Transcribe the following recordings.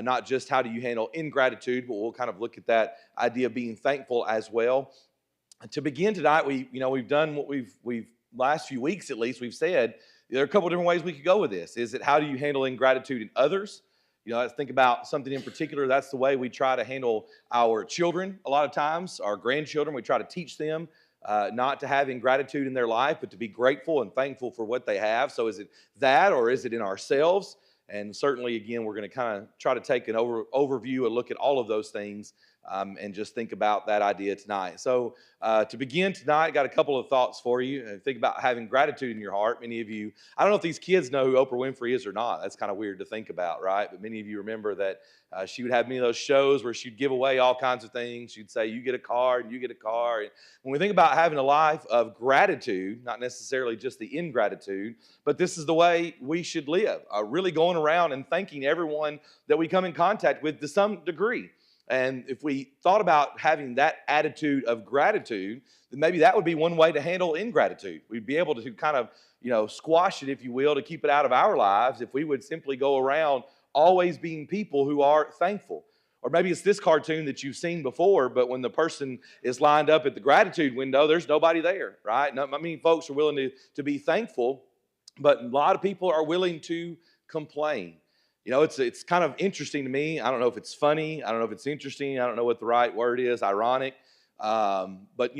not just how do you handle ingratitude, but we'll kind of look at that idea of being thankful as well. To begin tonight, we've done what we've last few weeks at least, we've said there are a couple of different ways we could go with this. Is it how do you handle ingratitude in others? Let's think about something in particular. That's the way we try to handle our children a lot of times, our grandchildren. We try to teach them not to have ingratitude in their life, but to be grateful and thankful for what they have. So is it that, or is it in ourselves? And certainly, again, we're going to kind of try to take an overview and look at all of those things and just think about that idea tonight. So to begin tonight, I got a couple of thoughts for you. Think about having gratitude in your heart. Many of you, I don't know if these kids know who Oprah Winfrey is or not. That's kind of weird to think about, right? But many of you remember that she would have many of those shows where she'd give away all kinds of things. She'd say, you get a car and you get a car. And when we think about having a life of gratitude, not necessarily just the ingratitude, but this is the way we should live, really going around and thanking everyone that we come in contact with to some degree. And if we thought about having that attitude of gratitude, then maybe that would be one way to handle ingratitude. We'd be able to kind of, squash it, if you will, to keep it out of our lives if we would simply go around always being people who are thankful. Or maybe it's this cartoon that you've seen before, but when the person is lined up at the gratitude window, there's nobody there, right? I mean, folks are willing to be thankful, but a lot of people are willing to complain. It's kind of interesting to me. I don't know if it's funny. I don't know if it's interesting. I don't know what the right word is, ironic. But,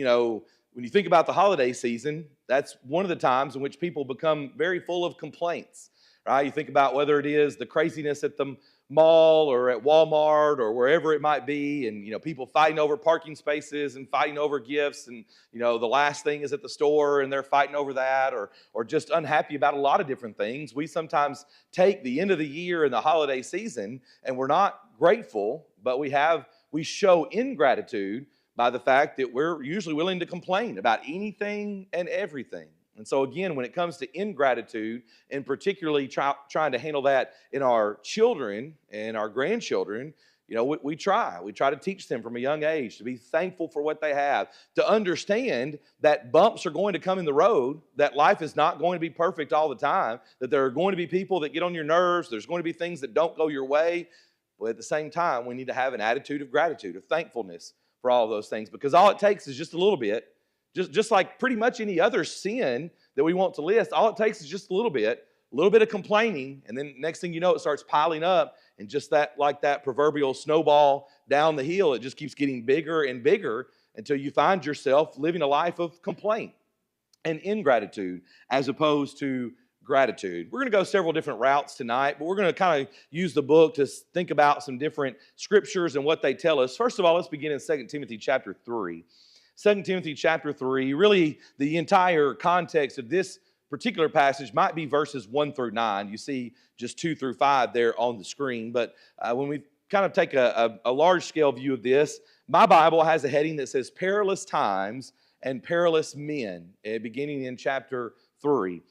when you think about the holiday season, that's one of the times in which people become very full of complaints, right? You think about whether it is the craziness at the mall or at Walmart or wherever it might be, and people fighting over parking spaces and fighting over gifts, and the last thing is at the store and they're fighting over that, or just unhappy about a lot of different things. We sometimes take the end of the year and the holiday season and we're not grateful, but we show ingratitude by the fact that we're usually willing to complain about anything and everything. And so again, when it comes to ingratitude, and particularly trying to handle that in our children and our grandchildren, we try to teach them from a young age to be thankful for what they have, to understand that bumps are going to come in the road, that life is not going to be perfect all the time, that there are going to be people that get on your nerves, there's going to be things that don't go your way. But at the same time, we need to have an attitude of gratitude, of thankfulness for all of those things, because all it takes is just a little bit. Just like pretty much any other sin that we want to list, all it takes is just a little bit of complaining, and then next thing you know, it starts piling up, and just like that proverbial snowball down the hill, it just keeps getting bigger and bigger until you find yourself living a life of complaint and ingratitude as opposed to gratitude. We're going to go several different routes tonight, but we're going to kind of use the book to think about some different scriptures and what they tell us. First of all, let's begin in 2 Timothy chapter 3. 2 Timothy chapter 3, really the entire context of this particular passage might be verses 1 through 9. You see just 2 through 5 there on the screen. But when we kind of take a large-scale view of this, my Bible has a heading that says perilous times and perilous men, beginning in chapter 3.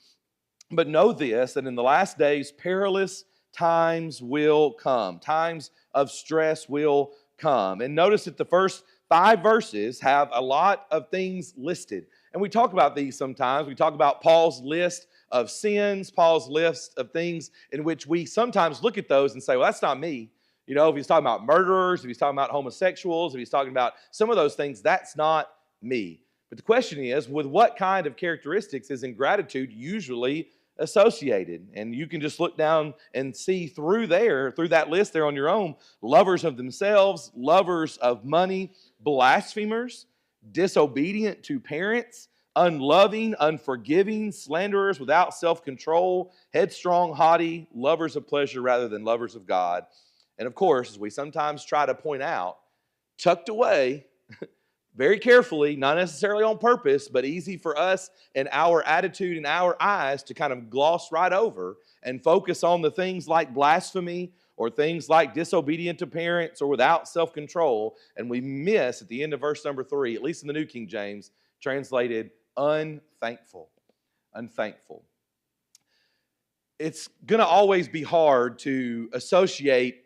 But know this, that in the last days, perilous times will come. Times of stress will come. And notice that the first 5 verses have a lot of things listed. And we talk about these sometimes. We talk about Paul's list of sins, Paul's list of things in which we sometimes look at those and say, well, that's not me. If he's talking about murderers, if he's talking about homosexuals, if he's talking about some of those things, that's not me. But the question is, with what kind of characteristics is ingratitude usually associated? And you can just look down and see through that list there on your own: lovers of themselves, lovers of money, blasphemers, disobedient to parents, unloving, unforgiving, slanderers, without self-control, headstrong, haughty, lovers of pleasure rather than lovers of God. And of course, as we sometimes try to point out, tucked away very carefully, not necessarily on purpose, but easy for us and our attitude and our eyes to kind of gloss right over and focus on the things like blasphemy or things like disobedient to parents or without self-control. And we miss at the end of verse number 3, at least in the New King James, translated unthankful. Unthankful. It's going to always be hard to associate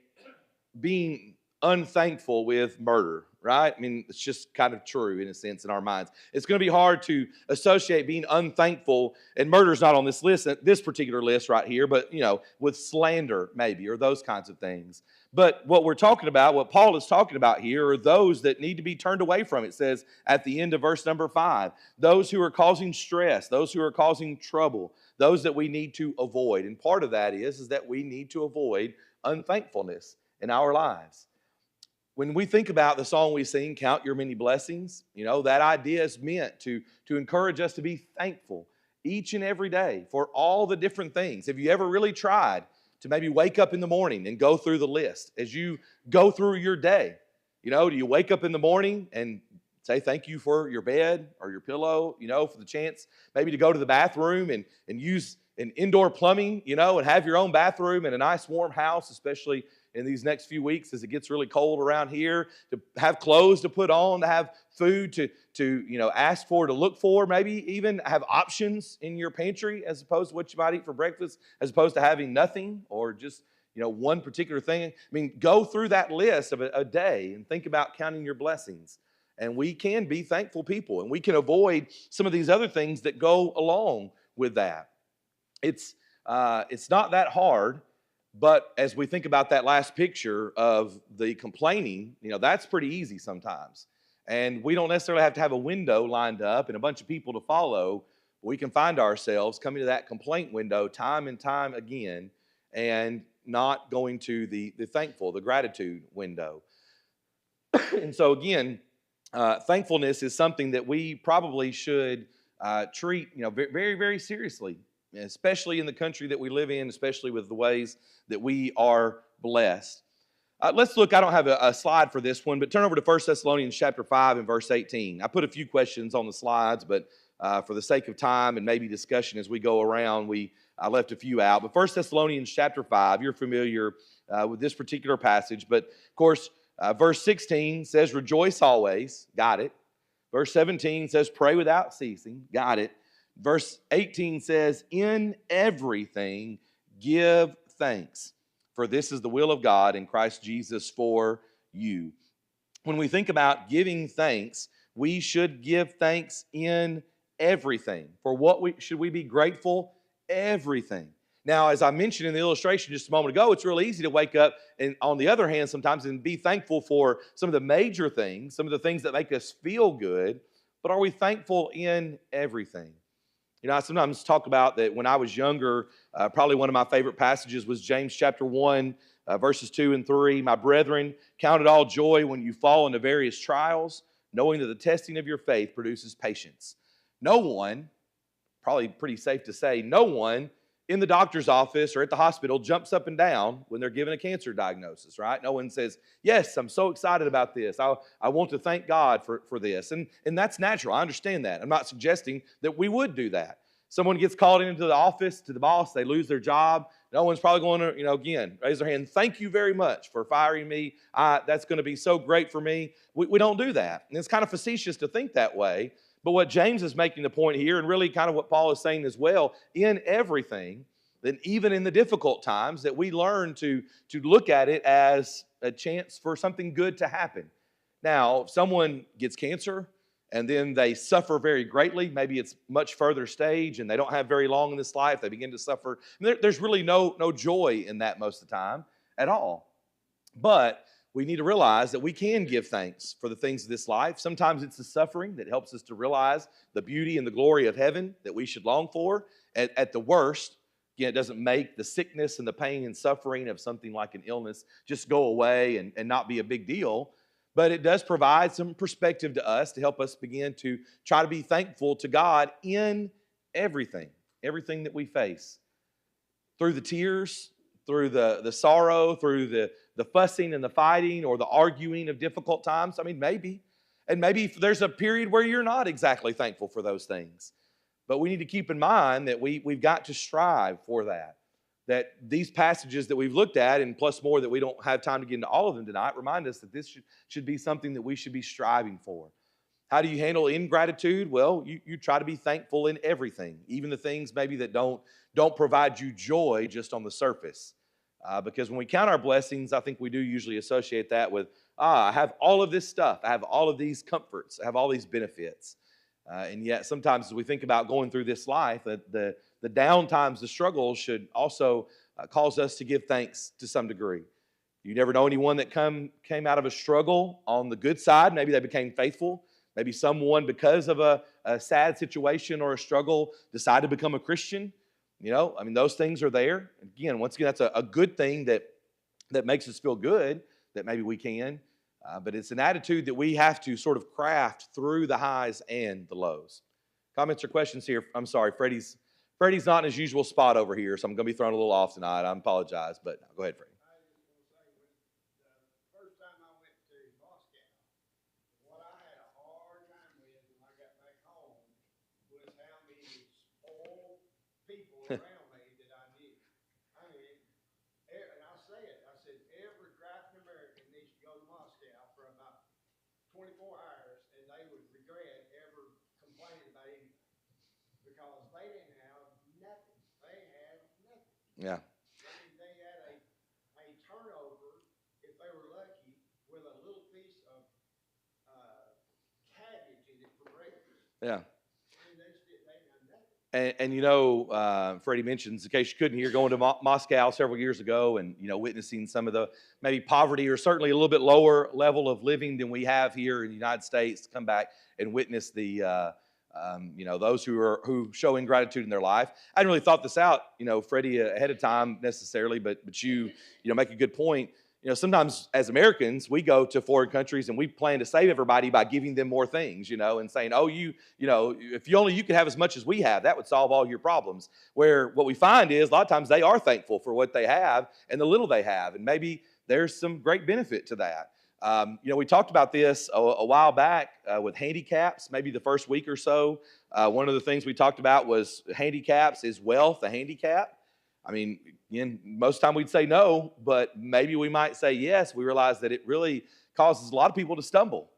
being unthankful with murder, right? I mean, it's just kind of true in a sense in our minds. It's going to be hard to associate being unthankful, and murder's not on this list, this particular list right here, but, with slander maybe, or those kinds of things. But what we're talking about, what Paul is talking about here, are those that need to be turned away from. It says at the end of verse number 5, those who are causing stress, those who are causing trouble, those that we need to avoid. And part of that is that we need to avoid unthankfulness in our lives. When we think about the song we sing, Count Your Many Blessings, that idea is meant to encourage us to be thankful each and every day for all the different things. Have you ever really tried to maybe wake up in the morning and go through the list as you go through your day? Do you wake up in the morning and say thank you for your bed or your pillow, for the chance maybe to go to the bathroom and use an indoor plumbing, and have your own bathroom in a nice warm house, especially in these next few weeks as it gets really cold around here, to have clothes to put on, to have food to ask for, to look for, maybe even have options in your pantry as opposed to what you might eat for breakfast, as opposed to having nothing or just one particular thing. I mean, go through that list of a day and think about counting your blessings. And we can be thankful people, and we can avoid some of these other things that go along with that. It's not that hard. But as we think about that last picture of the complaining, that's pretty easy sometimes. And we don't necessarily have to have a window lined up and a bunch of people to follow. We can find ourselves coming to that complaint window time and time again and not going to the thankful, the gratitude window. And so again, thankfulness is something that we probably should treat, very, very seriously, especially in the country that we live in, especially with the ways that we are blessed. Let's look, I don't have a slide for this one, but turn over to 1 Thessalonians chapter 5 and verse 18. I put a few questions on the slides, but for the sake of time and maybe discussion as we go around, I left a few out. But 1 Thessalonians chapter 5, you're familiar with this particular passage, but of course, verse 16 says, rejoice always, got it. Verse 17 says, pray without ceasing, got it. Verse 18 says, in everything give thanks, for this is the will of God in Christ Jesus for you. When we think about giving thanks, we should give thanks in everything. For what should we be grateful? Everything. Now, as I mentioned in the illustration just a moment ago, it's really easy to wake up and, on the other hand, sometimes and be thankful for some of the major things, some of the things that make us feel good, but are we thankful in everything? I sometimes talk about that when I was younger, probably one of my favorite passages was James chapter 1, verses 2 and 3. My brethren, count it all joy when you fall into various trials, knowing that the testing of your faith produces patience. No one, probably pretty safe to say, no one in the doctor's office or at the hospital jumps up and down when they're given a cancer diagnosis, right? No one says, yes, I'm so excited about this. I want to thank God for this. And that's natural. I understand that. I'm not suggesting that we would do that. Someone gets called into the office to the boss, they lose their job. No one's probably going to, again, raise their hand, thank you very much for firing me. That's going to be so great for me. We don't do that. And it's kind of facetious to think that way. But what James is making the point here, and really kind of what Paul is saying as well, in everything, that even in the difficult times, that we learn to look at it as a chance for something good to happen. Now, if someone gets cancer and then they suffer very greatly, maybe it's much further stage and they don't have very long in this life, they begin to suffer. There's really no joy in that most of the time at all. But we need to realize that we can give thanks for the things of this life. Sometimes it's the suffering that helps us to realize the beauty and the glory of heaven that we should long for. At the worst, again, it doesn't make the sickness and the pain and suffering of something like an illness just go away and not be a big deal. But it does provide some perspective to us to help us begin to try to be thankful to God in everything that we face. Through the tears, through the sorrow, through the fussing and the fighting or the arguing of difficult times. I mean, maybe. And maybe there's a period where you're not exactly thankful for those things. But we need to keep in mind that we've got to strive for that. That these passages that we've looked at, and plus more that we don't have time to get into all of them tonight, remind us that this should be something that we should be striving for. How do you handle ingratitude? Well, you try to be thankful in everything, even the things maybe that don't provide you joy just on the surface. Because when we count our blessings, I think we do usually associate that with I have all of this stuff. I have all of these comforts. I have all these benefits. And yet sometimes as we think about going through this life, the down times, the struggles should also cause us to give thanks to some degree. You never know anyone that came out of a struggle on the good side. Maybe they became faithful. Maybe someone, because of a sad situation or a struggle, decided to become a Christian. I mean, those things are there. Again, once again, that's a good thing that makes us feel good, that maybe we can. But it's an attitude that we have to sort of craft through the highs and the lows. Comments or questions here? I'm sorry, Freddie's not in his usual spot over here, so I'm going to be thrown a little off tonight. I apologize, but go ahead, Freddie. Around me that I knew. I mean, and I said, every drafting American needs to go to Moscow for about 24 hours, and they would regret ever complaining about anything because they didn't have nothing. They had nothing. Yeah. I mean, they had a turnover, if they were lucky, with a little piece of cabbage in it for breakfast. Yeah. They And Freddie mentions, in case you couldn't hear, going to Moscow several years ago and, witnessing some of the maybe poverty or certainly a little bit lower level of living than we have here in the United States, to come back and witness those who show ingratitude in their life. I hadn't really thought this out, Freddie, ahead of time necessarily, but you make a good point. Sometimes as Americans, we go to foreign countries and we plan to save everybody by giving them more things, and saying, oh, if you could have as much as we have, that would solve all your problems. Where what we find is a lot of times they are thankful for what they have and the little they have. And maybe there's some great benefit to that. We talked about this a while back with handicaps, maybe the first week or so. One of the things we talked about was handicaps. Is wealth a handicap? I mean, again, most of the time we'd say no, but maybe we might say yes. We realize that it really causes a lot of people to stumble.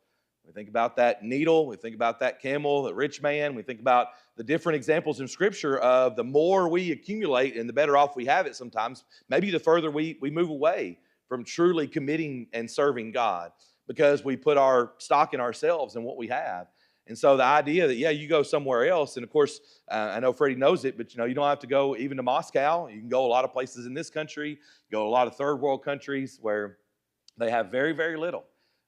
We think about that needle, we think about that camel, the rich man, we think about the different examples in Scripture of the more we accumulate and the better off we have it sometimes, maybe the further we move away from truly committing and serving God because we put our stock in ourselves and what we have. And so the idea that, you go somewhere else, and of course, I know Freddie knows it, but you don't have to go even to Moscow. You can go a lot of places in this country, go a lot of third world countries where they have very, very little.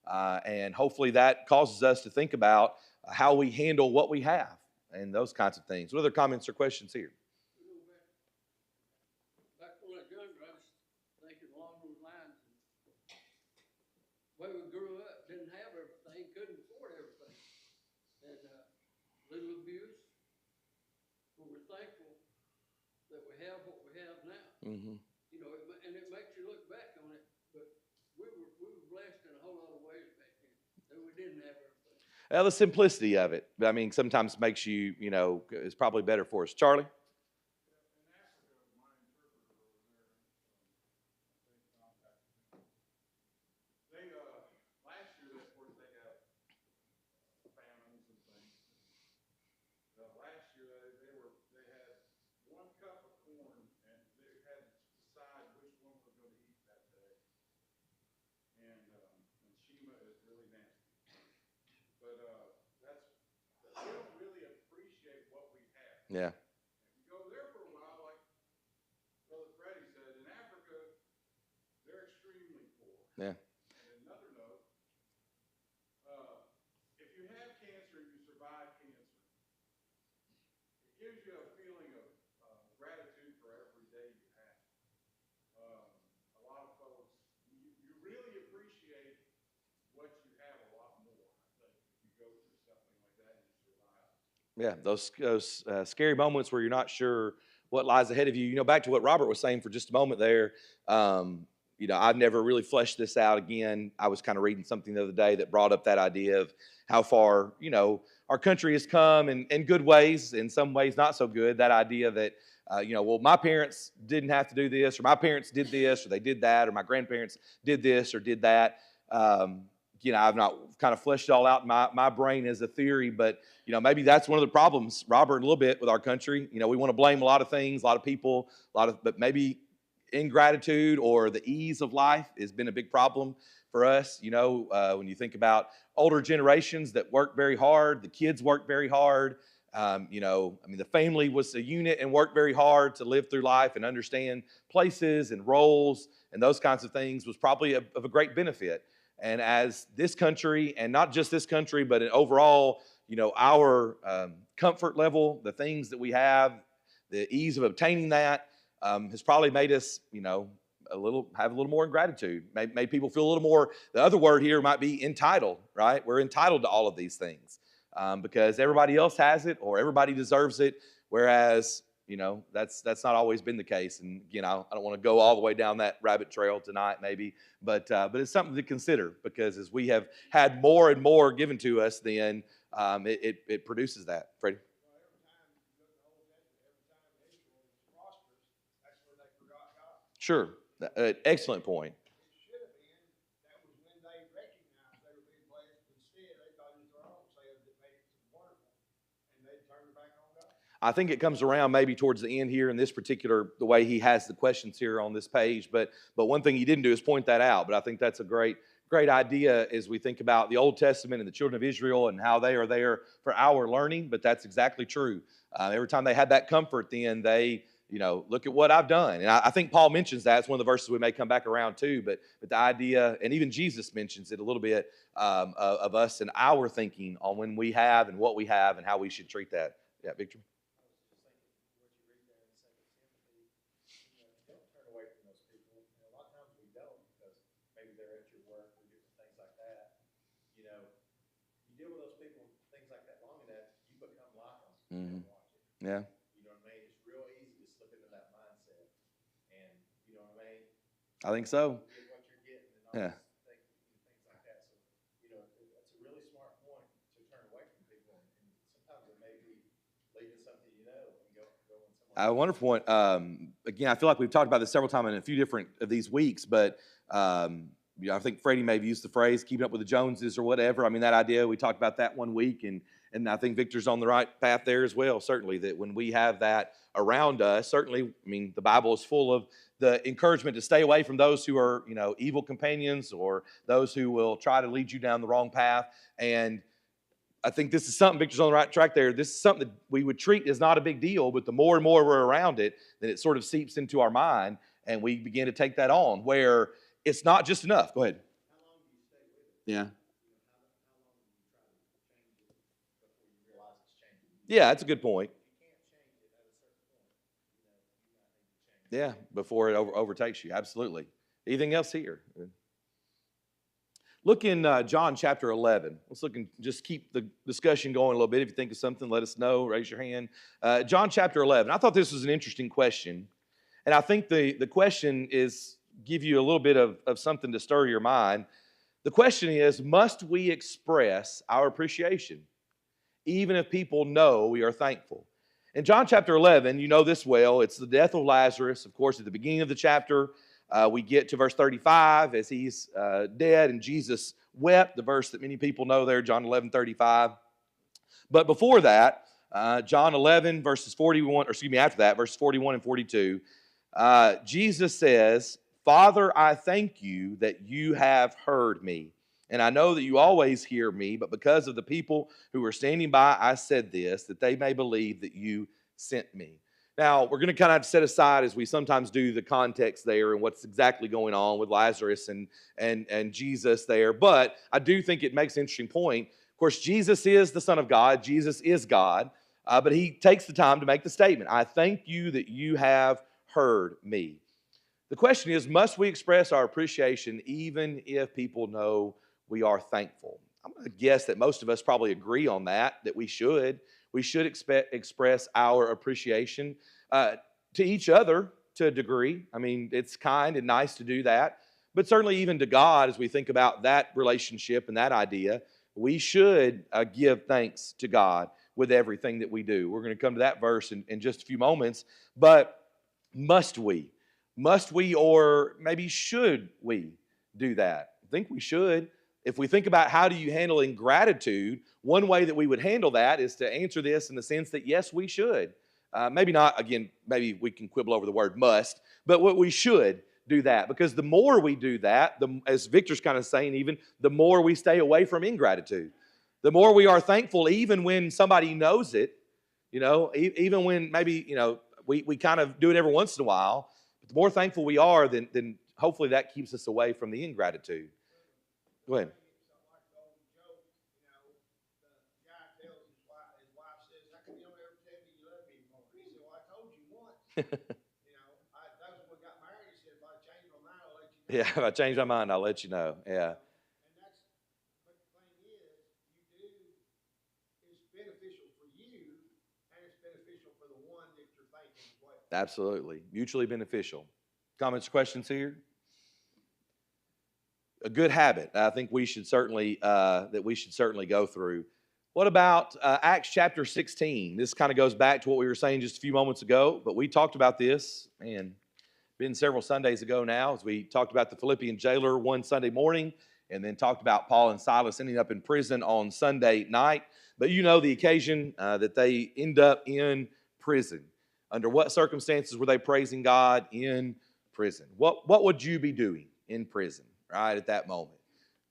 And hopefully that causes us to think about how we handle what we have and those kinds of things. What other comments or questions here? Back when I was younger, I was thinking along those lines. The way we grew up, didn't have everything, couldn't afford everything. And little abuse, but we're thankful that we have what we have now. Mm-hmm. And it makes you look back on it, but we were blessed in a whole lot of ways back then that we didn't have everything. Well, the simplicity of it, I mean, sometimes makes you, is probably better for us. Charlie? Yeah. You go there for a while, like Brother Freddie said, in Africa, they're extremely poor. Yeah. And another note, if you have cancer and you survive cancer, it gives you a feeling of gratitude for every day you have. A lot of folks, you really appreciate what you have a lot more, I think, if you go through something like that and you survive. Yeah, those scary moments where you're not sure what lies ahead of you. Back to what Robert was saying for just a moment there. I've never really fleshed this out again. I was kind of reading something the other day that brought up that idea of how far, our country has come in good ways, in some ways not so good. That idea that, my parents didn't have to do this, or my parents did this, or they did that, or my grandparents did this or did that. I've not kind of fleshed it all out in my brain as a theory, but, maybe that's one of the problems, Robert, a little bit with our country. We want to blame a lot of things, a lot of people, but maybe ingratitude or the ease of life has been a big problem. for us. When you think about older generations that work very hard, the kids work very hard. The family was a unit and worked very hard to live through life and understand places and roles and those kinds of things was probably of a great benefit. And as this country, and not just this country, but overall, our comfort level, the things that we have, the ease of obtaining that has probably made us, have a little more gratitude. Made people feel a little more. The other word here might be entitled, right? We're entitled to all of these things because everybody else has it or everybody deserves it. Whereas, that's not always been the case. And I don't want to go all the way down that rabbit trail tonight, maybe, but it's something to consider because as we have had more and more given to us, then it produces that. Freddie. Well, every time you look at the Old Testament, every time Israel was prosperous, that's where they forgot God. Sure. Excellent point. It should have been, that was when they recognized they were being blessed. Instead, they thought it was their own selves that made it wonderful, and they turned back on God. I think it comes around maybe towards the end here in this particular, the way he has the questions here on this page. But one thing he didn't do is point that out. But I think that's a great idea as we think about the Old Testament and the children of Israel and how they are there for our learning. But that's exactly true. Every time they had that comfort, then they, look at what I've done. And I think Paul mentions that. It's one of the verses we may come back around to. But the idea, and even Jesus mentions it a little bit, of us and our thinking on when we have and what we have and how we should treat that. Yeah, Victor? Mm-hmm. Yeah. You know what I mean? It's real easy to slip into that mindset. And you know what I mean? I think so. You get what you're getting and all Yeah. things like that. So, that's a really smart point to turn away from people. And sometimes it may be leaving something and going somewhere. A wonderful point. Again, I feel like we've talked about this several times in a few different of these weeks, but I think Freddie may have used the phrase keeping up with the Joneses or whatever. I mean, that idea, we talked about that one week, and I think Victor's on the right path there as well, certainly, that when we have that around us, certainly, the Bible is full of the encouragement to stay away from those who are, evil companions or those who will try to lead you down the wrong path. And I think this is something, Victor's on the right track there. This is something that we would treat as not a big deal, but the more and more we're around it, then it sort of seeps into our mind, and we begin to take that on, where it's not just enough. Go ahead. How long do you stay with it? Yeah. How long do you try to change it before you realize it's changing? Yeah, that's a good point. You can't change it at a certain point. You might need to change it. Yeah, before it overtakes you. Absolutely. Anything else here? Look in John chapter 11. Let's look and just keep the discussion going a little bit. If you think of something, let us know. Raise your hand. John chapter 11. I thought this was an interesting question. And I think the question is give you a little bit of something to stir your mind. The question is, must we express our appreciation, even if people know we are thankful? In John chapter 11, you know this well, it's the death of Lazarus. Of course, at the beginning of the chapter, we get to verse 35 as he's dead and Jesus wept, the verse that many people know there, John 11:35. But before that, John 11, verses 41, or excuse me, after that, verses 41 and 42, Jesus says, Father, I thank you that you have heard me. And I know that you always hear me, but because of the people who were standing by, I said this, that they may believe that you sent me. Now, we're going to kind of set aside, as we sometimes do, the context there and what's exactly going on with Lazarus and Jesus there. But I do think it makes an interesting point. Of course, Jesus is the Son of God. Jesus is God. But he takes the time to make the statement, I thank you that you have heard me. The question is, must we express our appreciation even if people know we are thankful? I'm going to guess that most of us probably agree on that we should. We should express our appreciation to each other to a degree. I mean, it's kind and nice to do that. But certainly even to God, as we think about that relationship and that idea, we should give thanks to God with everything that we do. We're going to come to that verse in just a few moments. But must we? Must we, or maybe should we do that? I think we should. If we think about how do you handle ingratitude, one way that we would handle that is to answer this in the sense that, yes, we should. Maybe not, again, maybe we can quibble over the word must, but what we should do that, because the more we do that, as Victor's kind of saying, even the more we stay away from ingratitude. The more we are thankful, even when somebody knows it, even when maybe, we kind of do it every once in a while, but the more thankful we are, then hopefully that keeps us away from the ingratitude. Go ahead. Something like the old joke, the guy tells his wife says, "How come you don't ever tell me you love me anymore?" He said, "Well, I told you once." That was when we got married. He said, "If I change my mind, I'll let you know." Yeah, if I change my mind, I'll let you know. Yeah. But the thing is, it's beneficial for you, and it's beneficial for the one that you're thanking as well. Absolutely. Mutually beneficial. Comments, questions here? A good habit I think we should certainly go through. What about Acts chapter 16? This kind of goes back to what we were saying just a few moments ago, but we talked about this, been several Sundays ago now, as we talked about the Philippian jailer one Sunday morning, and then talked about Paul and Silas ending up in prison on Sunday night. But the occasion that they end up in prison. Under what circumstances were they praising God in prison? What would you be doing in prison, right, at that moment?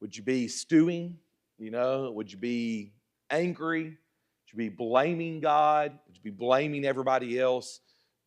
Would you be stewing? Would you be angry? Would you be blaming God? Would you be blaming everybody else?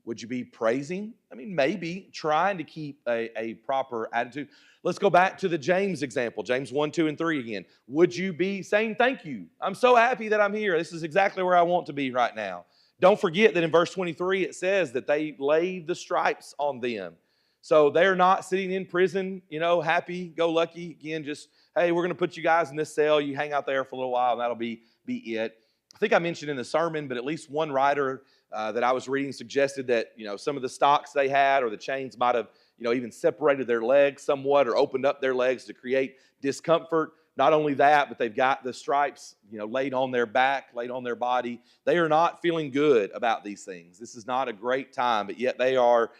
Would you be praising? Maybe trying to keep a proper attitude. Let's go back to the James example, James 1, 2, and 3 again. Would you be saying, "Thank you. I'm so happy that I'm here. This is exactly where I want to be right now." Don't forget that in verse 23, it says that they laid the stripes on them. So they're not sitting in prison, happy-go-lucky. Again, just, hey, we're going to put you guys in this cell. You hang out there for a little while, and that'll be it. I think I mentioned in the sermon, but at least one writer that I was reading suggested that, some of the stocks they had or the chains might have, even separated their legs somewhat or opened up their legs to create discomfort. Not only that, but they've got the stripes, laid on their back, laid on their body. They are not feeling good about these things. This is not a great time, but yet they are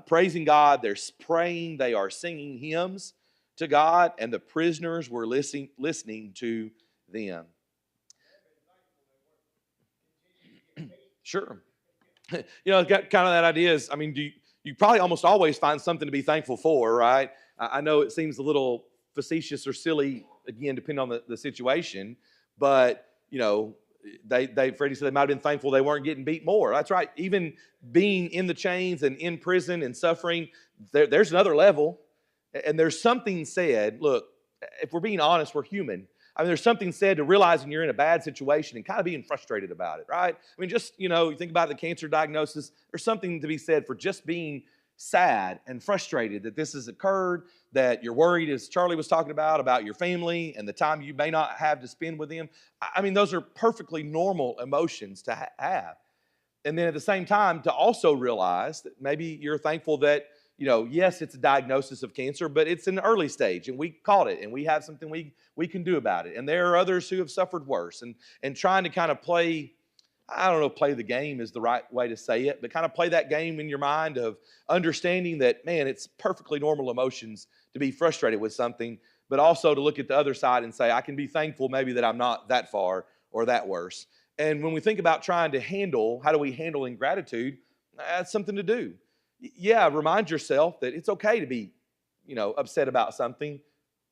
praising God. They're praying. They are singing hymns to God, and the prisoners were listening to them. Sure. Got kind of that idea is, you probably almost always find something to be thankful for, right? I know it seems a little facetious or silly, again, depending on the situation, but, Freddie said they might have been thankful they weren't getting beat more. That's right. Even being in the chains and in prison and suffering, there's another level. And there's something said, look, if we're being honest, we're human. There's something said to realizing you're in a bad situation and kind of being frustrated about it, right? Just, you think about the cancer diagnosis, there's something to be said for just being sad and frustrated that this has occurred, that you're worried, as Charlie was talking about your family and the time you may not have to spend with them. Those are perfectly normal emotions to have. And then at the same time, to also realize that maybe you're thankful that, yes, it's a diagnosis of cancer, but it's an early stage and we caught it and we have something we can do about it. And there are others who have suffered worse, and trying to kind of play, I don't know if play the game is the right way to say it, but kind of play that game in your mind of understanding that, man, it's perfectly normal emotions to be frustrated with something, but also to look at the other side and say, I can be thankful maybe that I'm not that far or that worse. And when we think about trying to how do we handle ingratitude, that's something to do. Yeah, remind yourself that it's okay to be, upset about something,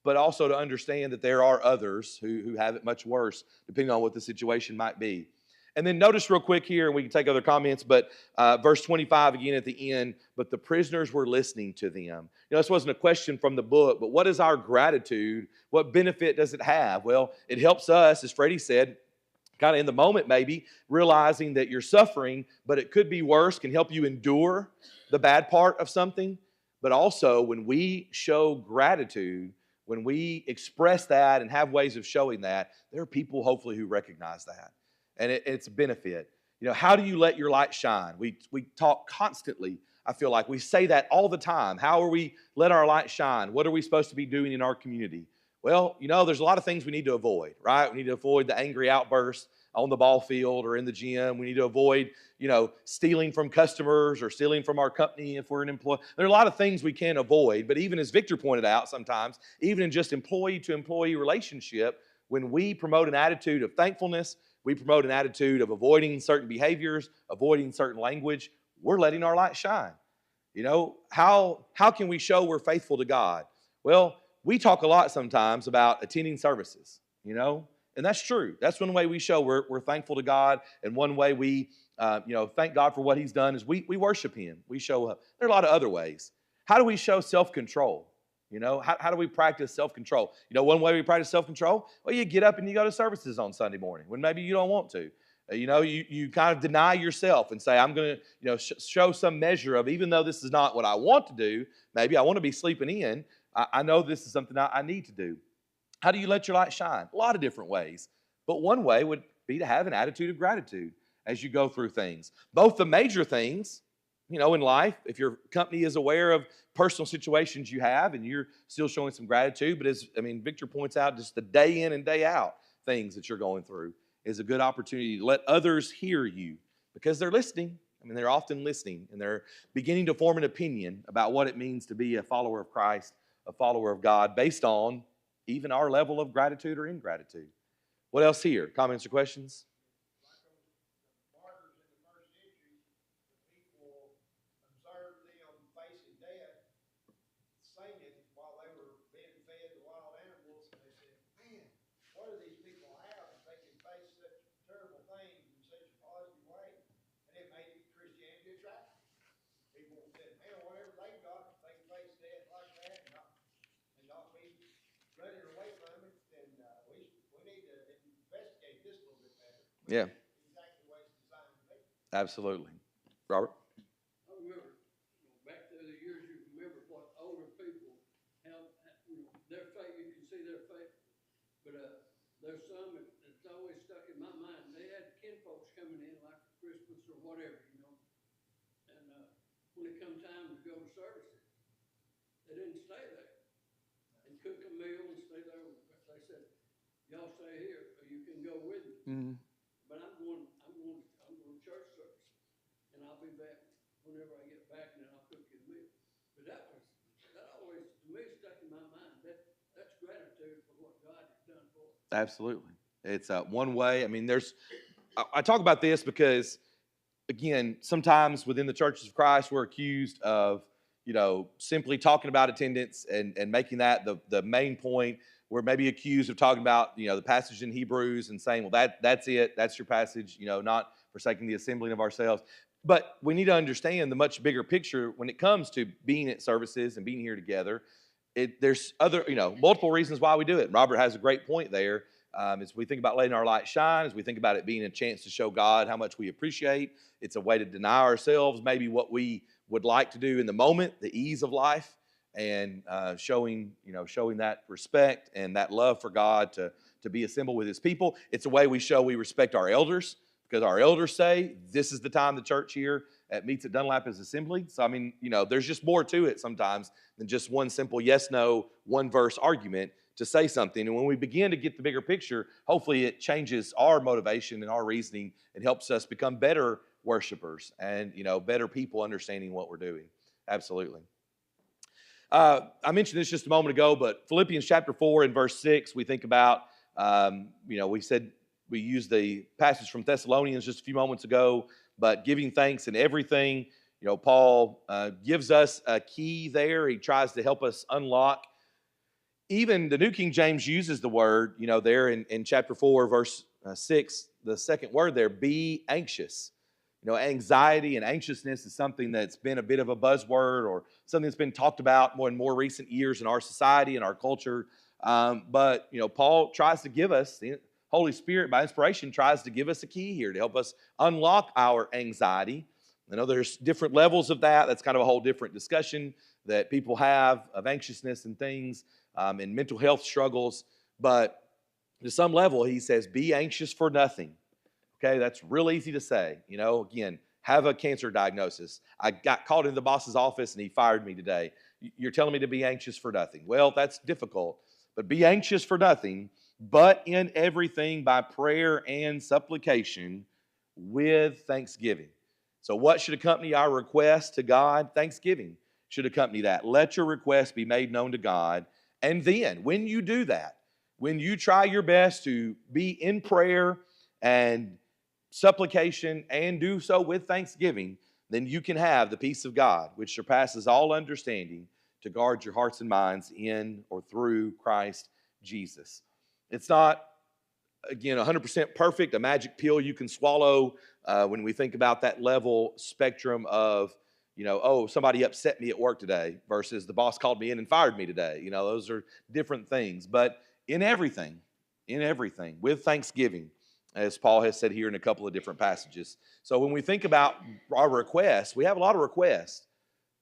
but also to understand that there are others who have it much worse, depending on what the situation might be. And then notice real quick here, and we can take other comments, but verse 25 again at the end, but the prisoners were listening to them. This wasn't a question from the book, but what is our gratitude? What benefit does it have? Well, it helps us, as Freddie said, kind of in the moment maybe, realizing that you're suffering, but it could be worse, can help you endure the bad part of something. But also when we show gratitude, when we express that and have ways of showing that, there are people hopefully who recognize that. And it's a benefit. How do you let your light shine? We talk constantly, I feel like. We say that all the time. How are we let our light shine? What are we supposed to be doing in our community? Well, there's a lot of things we need to avoid, right? We need to avoid the angry outbursts on the ball field or in the gym. We need to avoid, stealing from customers or stealing from our company if we're an employee. There are a lot of things we can avoid, but even as Victor pointed out sometimes, even in just employee-to-employee relationship, when we promote an attitude of thankfulness, we promote an attitude of avoiding certain behaviors, avoiding certain language, we're letting our light shine. You know, how can we show we're faithful to God? Well, we talk a lot sometimes about attending services, you know, and that's true. That's one way we show we're thankful to God, and one way we, thank God for what He's done is we worship Him. We show up. There are a lot of other ways. How do we show self-control? You know, how do we practice self-control? You know, one way we practice self-control, well, you get up and you go to services on Sunday morning when maybe you don't want to. You kind of deny yourself and say, I'm going to, show some measure of, even though this is not what I want to do, maybe I want to be sleeping in, I know this is something I need to do. How do you let your light shine? A lot of different ways. But one way would be to have an attitude of gratitude as you go through things. Both the major things, in life, if your company is aware of personal situations you have and you're still showing some gratitude, but Victor points out, just the day in and day out things that you're going through is a good opportunity to let others hear you, because they're listening. They're often listening, and they're beginning to form an opinion about what it means to be a follower of Christ, a follower of God, based on even our level of gratitude or ingratitude. What else here? Comments or questions? Like the martyrs in the first century, the people observed them facing death, singing while they were being fed the wild animals, and they said, man, what do these people have if they can face such terrible things in such a positive way? And it made Christianity attractive. People said, man, whatever they got, if they can face death like that and not be running away from it, then we need to investigate this a little bit better. Yeah. Exactly the way it's designed to be. Absolutely. Robert? I remember, back through the years, you remember what older people, their faith, you can see their faith. But there's some that's always stuck in my mind. They had kinfolks coming in like for Christmas or whatever, And when it come time to go to services, they didn't stay there and cook a meal and stay there. They said, y'all stay here or you can go with me. Mm-hmm. But I'm going to church service, and I'll be back whenever I get back, and then I'll cook you a meal. But that always, to me, stuck in my mind. That's gratitude for what God has done for us. Absolutely. It's one way. I talk about this because, again, sometimes within the churches of Christ, we're accused of, simply talking about attendance and making that the main point. We're maybe accused of talking about, the passage in Hebrews and saying, well, that's it. That's your passage, not forsaking the assembling of ourselves. But we need to understand the much bigger picture when it comes to being at services and being here together. There's other, multiple reasons why we do it. Robert has a great point there. As we think about letting our light shine, as we think about it being a chance to show God how much we appreciate, it's a way to deny ourselves maybe what we would like to do in the moment, the ease of life, and showing that respect and that love for God to be assembled with His people. It's a way we show we respect our elders, because our elders say this is the time the church here meets at Dunlap is assembly. So there's just more to it sometimes than just one simple yes, no, one verse argument to say something. And when we begin to get the bigger picture, hopefully it changes our motivation and our reasoning. It helps us become better worshipers and better people understanding what we're doing. Absolutely. I mentioned this just a moment ago, but Philippians chapter 4 and verse 6, we think about, we said we used the passage from Thessalonians just a few moments ago, but giving thanks in everything. Paul gives us a key there. He tries to help us unlock. Even the New King James uses the word, there in chapter 4, verse 6, the second word there, be anxious. Anxiety and anxiousness is something that's been a bit of a buzzword or something that's been talked about more in more recent years in our society and our culture. But Paul tries to give us, the Holy Spirit by inspiration tries to give us a key here to help us unlock our anxiety. I know there's different levels of that. That's kind of a whole different discussion that people have of anxiousness and things and mental health struggles. But to some level, he says, be anxious for nothing. Okay, that's real easy to say. Again, have a cancer diagnosis. I got called into the boss's office and he fired me today. You're telling me to be anxious for nothing. Well, that's difficult. But be anxious for nothing, but in everything by prayer and supplication with thanksgiving. So what should accompany our request to God? Thanksgiving should accompany that. Let your request be made known to God. And then when you do that, when you try your best to be in prayer and supplication and do so with thanksgiving, then you can have the peace of God, which surpasses all understanding, to guard your hearts and minds in or through Christ Jesus. It's not, again, 100% perfect, a magic pill you can swallow when we think about that level spectrum of, oh, somebody upset me at work today versus the boss called me in and fired me today. Those are different things. But in everything, with thanksgiving, as Paul has said here in a couple of different passages. So when we think about our requests, we have a lot of requests.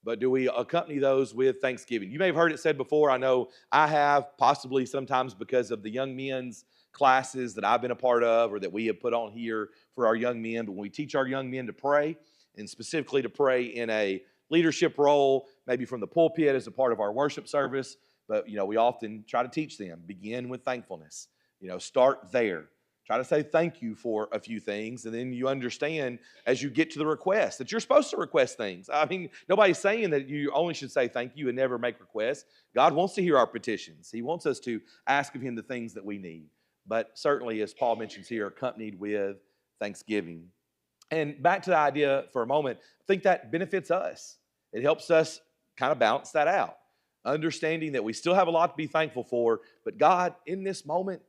But do we accompany those with thanksgiving? You may have heard it said before. I know I have, possibly sometimes because of the young men's classes that I've been a part of or that we have put on here for our young men. But when we teach our young men to pray, and specifically to pray in a leadership role, maybe from the pulpit as a part of our worship service, but we often try to teach them, begin with thankfulness. Start there. Try to say thank you for a few things, and then you understand as you get to the request that you're supposed to request things. I mean, nobody's saying that you only should say thank you and never make requests. God wants to hear our petitions. He wants us to ask of Him the things that we need. But certainly, as Paul mentions here, accompanied with thanksgiving. And back to the idea for a moment, I think that benefits us. It helps us kind of balance that out. Understanding that we still have a lot to be thankful for, but God, in this moment,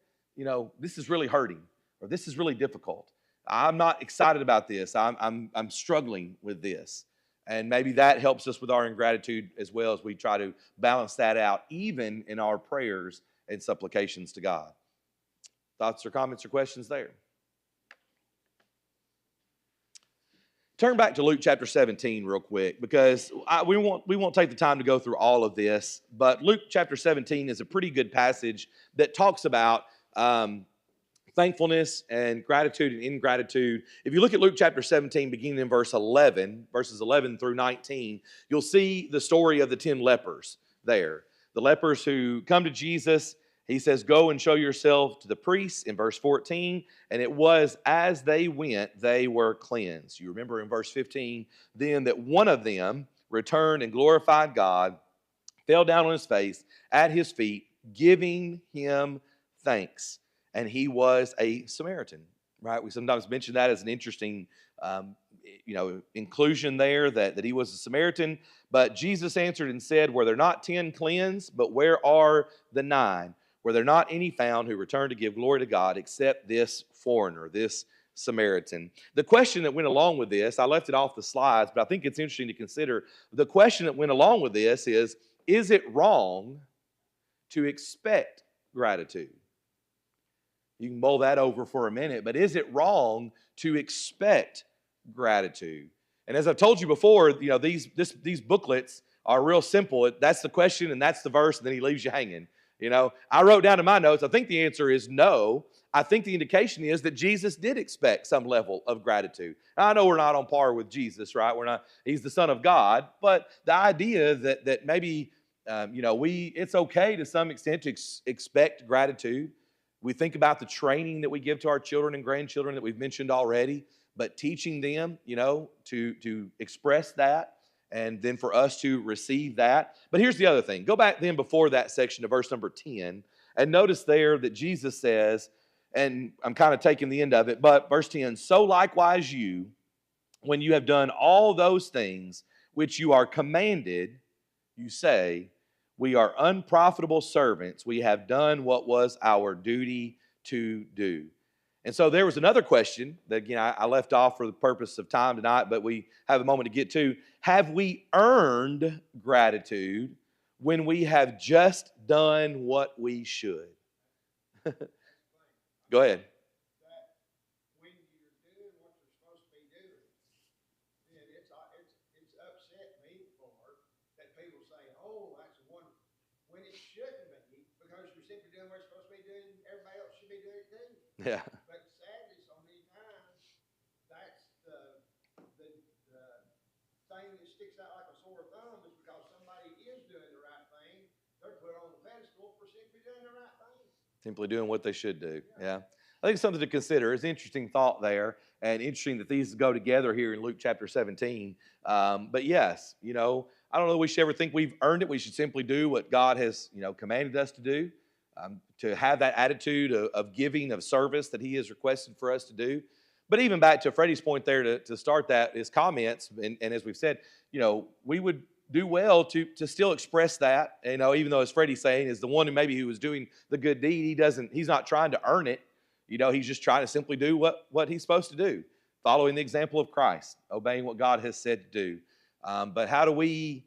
this is really hurting, or this is really difficult. I'm not excited about this. I'm struggling with this. And maybe that helps us with our ingratitude as well as we try to balance that out, even in our prayers and supplications to God. Thoughts or comments or questions there? Turn back to Luke chapter 17 real quick, because we won't take the time to go through all of this, but Luke chapter 17 is a pretty good passage that talks about thankfulness and gratitude and ingratitude. If you look at Luke chapter 17, beginning in verses 11 through 19, you'll see the story of the 10 lepers there. The lepers who come to Jesus. He says, go and show yourself to the priests in verse 14. And it was as they went, they were cleansed. You remember in verse 15, then that one of them returned and glorified God, fell down on his face at his feet, giving him thanks. And he was a Samaritan, right? We sometimes mention that as an interesting inclusion there, that he was a Samaritan. But Jesus answered and said, were there not 10 cleansed? But where are the 9? Were there not any found who returned to give glory to God except this foreigner, this Samaritan? The question that went along with this, I left it off the slides, but I think it's interesting to consider. The question that went along with this is it wrong to expect gratitude? You can mull that over for a minute, but is it wrong to expect gratitude? And as I've told you before, these booklets are real simple. That's the question and that's the verse, and then he leaves you hanging. I wrote down in my notes, I think the answer is no. I think the indication is that Jesus did expect some level of gratitude. Now, I know we're not on par with Jesus, right? He's the Son of God, but the idea that maybe, it's okay to some extent to expect gratitude. We think about the training that we give to our children and grandchildren that we've mentioned already, but teaching them, to express that, and then for us to receive that. But here's the other thing. Go back then before that section to verse number 10, and notice there that Jesus says, and I'm kind of taking the end of it, but verse 10, so likewise you, when you have done all those things which you are commanded, you say, we are unprofitable servants. We have done what was our duty to do. And so there was another question that, again, I left off for the purpose of time tonight, but we have a moment to get to. Have we earned gratitude when we have just done what we should? Go ahead. That when you're doing what you're supposed to be doing, then it's upset me for that people say, oh, that's one, when it shouldn't be, because you're simply doing what you're supposed to be doing, everybody else should be doing it too. Yeah. But sadly, so many times, that's the thing that sticks out like a sore thumb is because somebody is doing the right thing, they're put on the pedestal for simply doing the right thing. Simply doing what they should do. Yeah. I think it's something to consider. It's an interesting thought there, and interesting that these go together here in Luke chapter 17. But yes, I don't know that we should ever think we've earned it. We should simply do what God has, commanded us to do, to have that attitude of giving, of service that He has requested for us to do. But even back to Freddie's point there to start that, his comments, and as we've said, we would do well to still express that, even though, as Freddie's saying, is the one who was doing the good deed, he's not trying to earn it. He's just trying to simply do what he's supposed to do, following the example of Christ, obeying what God has said to do. But how do we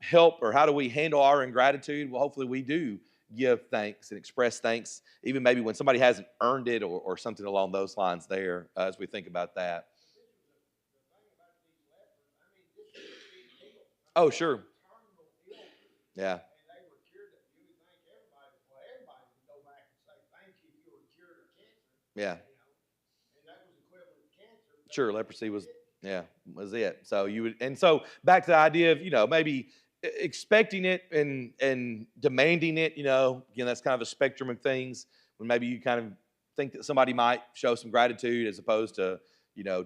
help, or how do we handle our ingratitude? Well, hopefully we do give thanks and express thanks, even maybe when somebody hasn't earned it, or something along those lines there, as we think about that. Oh, sure. Yeah. And they were cured. You would think everybody would go back and say thank you if you were cured of cancer. Yeah. And that was equivalent to cancer. Sure, leprosy was it. So so back to the idea of maybe expecting it and demanding it. Again, that's kind of a spectrum of things. When maybe you kind of think that somebody might show some gratitude as opposed to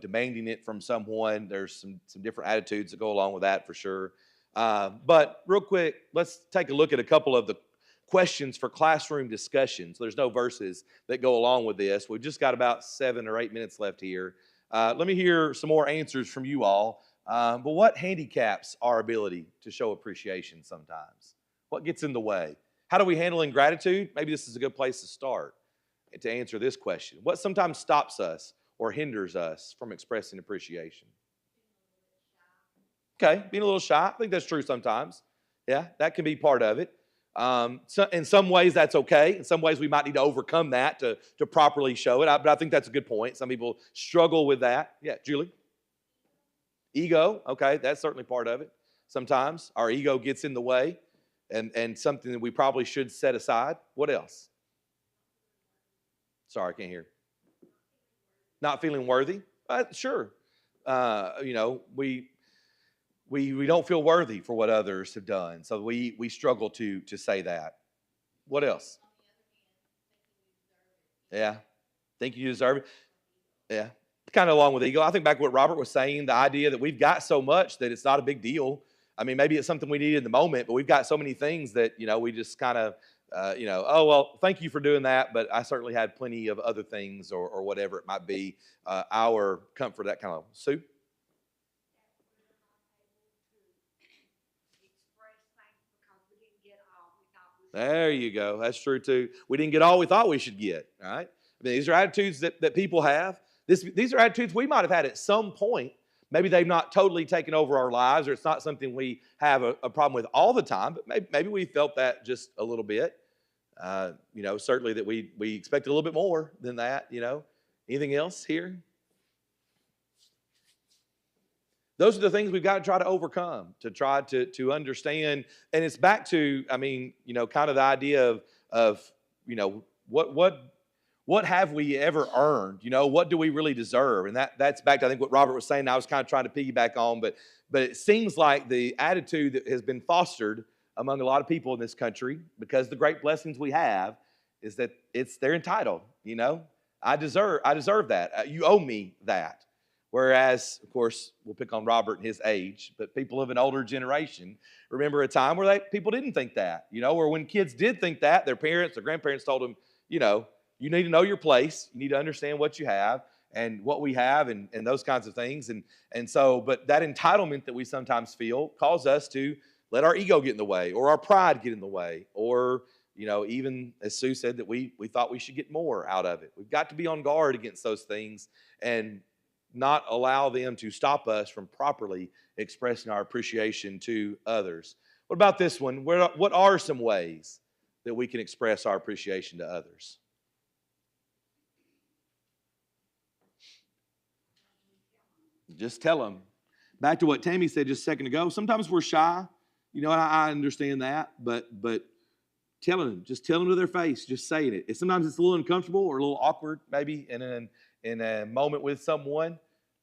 demanding it from someone. There's some different attitudes that go along with that for sure. But real quick, let's take a look at a couple of the questions for classroom discussions. There's no verses that go along with this. We've just got about 7 or 8 minutes left here. Let me hear some more answers from you all. But what handicaps our ability to show appreciation sometimes? What gets in the way? How do we handle ingratitude? Maybe this is a good place to start to answer this question. What sometimes stops us or hinders us from expressing appreciation? Okay, being a little shy. I think that's true sometimes. Yeah, that can be part of it. So in some ways, that's okay. In some ways, we might need to overcome that to properly show it. But I think that's a good point. Some people struggle with that. Yeah, Julie? Ego. Okay, that's certainly part of it. Sometimes our ego gets in the way, and something that we probably should set aside. What else? Sorry, I can't hear. Not feeling worthy? Sure. We don't feel worthy for what others have done. So we struggle to say that. What else? Yeah. Think you deserve it? Yeah. Kind of along with ego. I think back to what Robert was saying, the idea that we've got so much that it's not a big deal. I mean, maybe it's something we need in the moment, but we've got so many things that, we just kind of, oh, well, thank you for doing that, but I certainly had plenty of other things or whatever it might be, our comfort, that kind of. Sue? There you go. That's true too. We didn't get all we thought we should get. All right. I mean, these are attitudes that people have. These are attitudes we might have had at some point. Maybe they've not totally taken over our lives, or it's not something we have a problem with all the time. But maybe we felt that just a little bit. Certainly that we expect a little bit more than that. Anything else here? Those are the things we've got to try to overcome, to try to understand. And it's back to, kind of the idea of what have we ever earned? What do we really deserve? And that's back to, I think, what Robert was saying. I was kind of trying to piggyback on, but it seems like the attitude that has been fostered among a lot of people in this country, because the great blessings we have, is that they're entitled. I deserve that. You owe me that. Whereas, of course, we'll pick on Robert and his age, but people of an older generation remember a time where people didn't think that, or when kids did think that, their parents or grandparents told them, you need to know your place, you need to understand what you have and what we have and those kinds of things. And so, but that entitlement that we sometimes feel causes us to let our ego get in the way, or our pride get in the way, or, even as Sue said, that we thought we should get more out of it. We've got to be on guard against those things and not allow them to stop us from properly expressing our appreciation to others. What about this one? What are some ways that we can express our appreciation to others? Just tell them. Back to what Tammy said just a second ago, sometimes we're shy. I understand that, but telling them, just tell them to their face, just saying it. Sometimes it's a little uncomfortable or a little awkward, maybe in a moment with someone.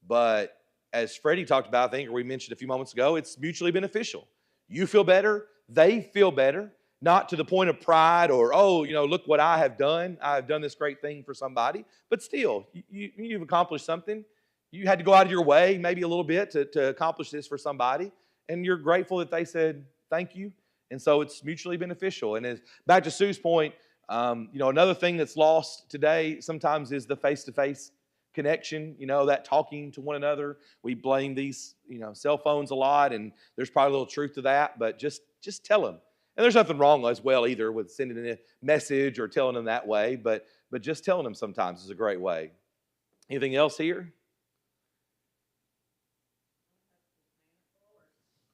But as Freddie talked about, I think, or we mentioned a few moments ago, it's mutually beneficial. You feel better, they feel better, not to the point of pride or, look what I have done. I have done this great thing for somebody. But still, you've accomplished something. You had to go out of your way maybe a little bit to accomplish this for somebody. And you're grateful that they said thank you. And so it's mutually beneficial. And back to Sue's point, another thing that's lost today sometimes is the face-to-face connection, that talking to one another. We blame these, cell phones a lot, and there's probably a little truth to that, but just tell them. And there's nothing wrong as well either with sending a message or telling them that way, but just telling them sometimes is a great way. Anything else here?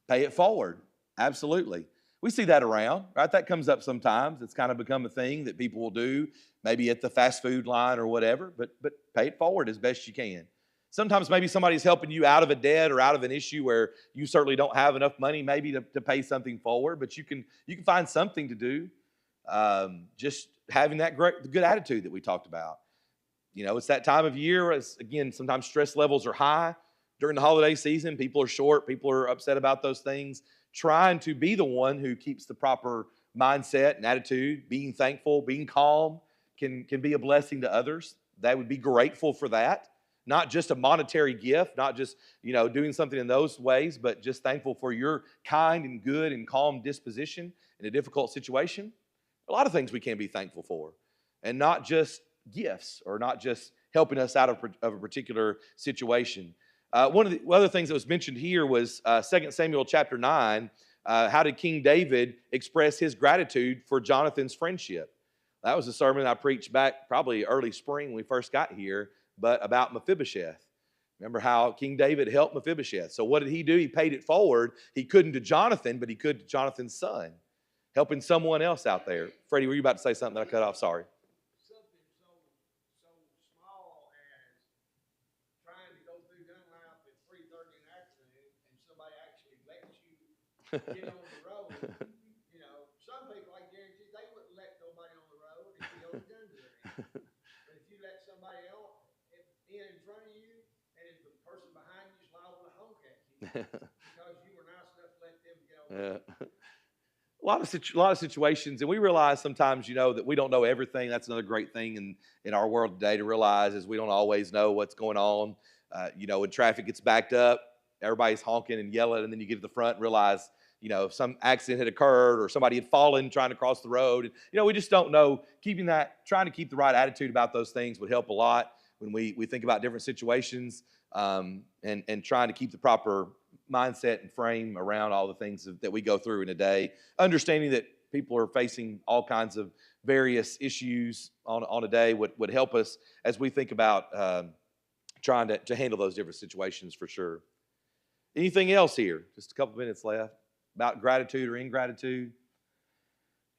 Pay it forward. Absolutely. We see that around, right? That comes up sometimes. It's kind of become a thing that people will do, maybe at the fast food line or whatever, but pay it forward as best you can. Sometimes maybe somebody's helping you out of a debt or out of an issue where you certainly don't have enough money maybe to pay something forward, but you can find something to do. Just having that good attitude that we talked about. It's that time of year, as again, sometimes stress levels are high during the holiday season. People are short. People are upset about those things. Trying to be the one who keeps the proper mindset and attitude, being thankful, being calm can be a blessing to others. They would be grateful for that. Not just a monetary gift, not just, doing something in those ways, but just thankful for your kind and good and calm disposition in a difficult situation. A lot of things we can be thankful for, and not just gifts or not just helping us out of a particular situation. One of the other things that was mentioned here was 2 Samuel chapter 9. How did King David express his gratitude for Jonathan's friendship? That was a sermon I preached back probably early spring when we first got here, but about Mephibosheth. Remember how King David helped Mephibosheth. So what did he do? He paid it forward. He couldn't to Jonathan, but he could to Jonathan's son, helping someone else out there. Freddie, were you about to say something that I cut off? Sorry. Something so small as trying to go through Danley at 3:30 in the afternoon, and somebody actually lets you get on the road. Some people, I guarantee, they wouldn't let nobody on the road if you owned a gun to their hand. But if you let somebody else in front of you, and if the person behind you is liable to honk at you because you were nice enough to let them get on the road. A lot of situations, and we realize sometimes, that we don't know everything. That's another great thing in our world today to realize is we don't always know what's going on. When traffic gets backed up, everybody's honking and yelling, and then you get to the front and realize, some accident had occurred or somebody had fallen trying to cross the road. And, we just don't know. Trying to keep the right attitude about those things would help a lot when we think about different situations, and trying to keep the proper mindset and frame around all the things that we go through in a day, understanding that people are facing all kinds of various issues on a day would help us as we think about trying to handle those different situations for sure. Anything else here? Just a couple minutes left about gratitude or ingratitude.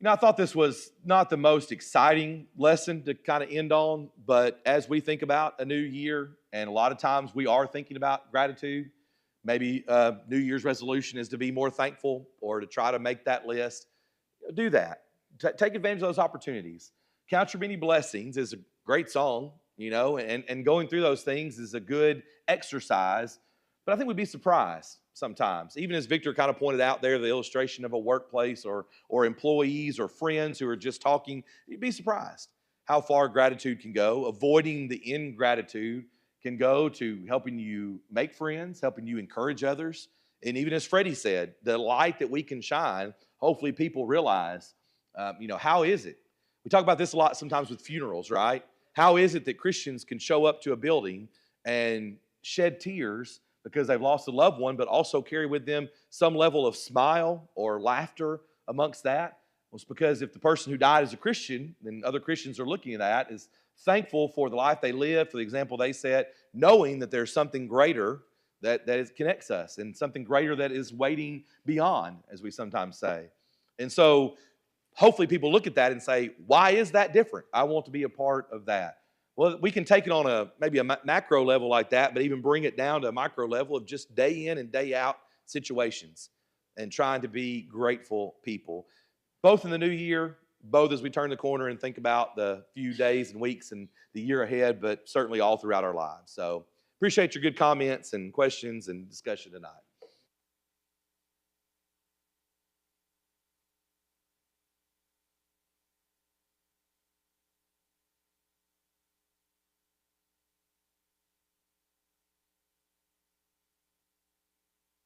I thought this was not the most exciting lesson to kind of end on, but as we think about a new year, and a lot of times we are thinking about gratitude, maybe New Year's resolution is to be more thankful or to try to make that list. Do that. Take advantage of those opportunities. Count Your Many Blessings is a great song, and going through those things is a good exercise. But I think we'd be surprised sometimes, even as Victor kind of pointed out there, the illustration of a workplace or employees or friends who are just talking, you'd be surprised how far gratitude can go. Avoiding the ingratitude can go to helping you make friends, helping you encourage others. And even as Freddie said, the light that we can shine, hopefully people realize, how is it? We talk about this a lot sometimes with funerals, right? How is it that Christians can show up to a building and shed tears because they've lost a loved one, but also carry with them some level of smile or laughter amongst that? Well, it's because if the person who died as a Christian, then other Christians are looking at that, is thankful for the life they lived, for the example they set, knowing that there's something greater that connects us and something greater that is waiting beyond, as we sometimes say. And so hopefully people look at that and say, why is that different? I want to be a part of that. Well, we can take it on maybe a macro level like that, but even bring it down to a micro level of just day in and day out situations and trying to be grateful people. Both in the new year, both as we turn the corner and think about the few days and weeks and the year ahead, but certainly all throughout our lives. So appreciate your good comments and questions and discussion tonight.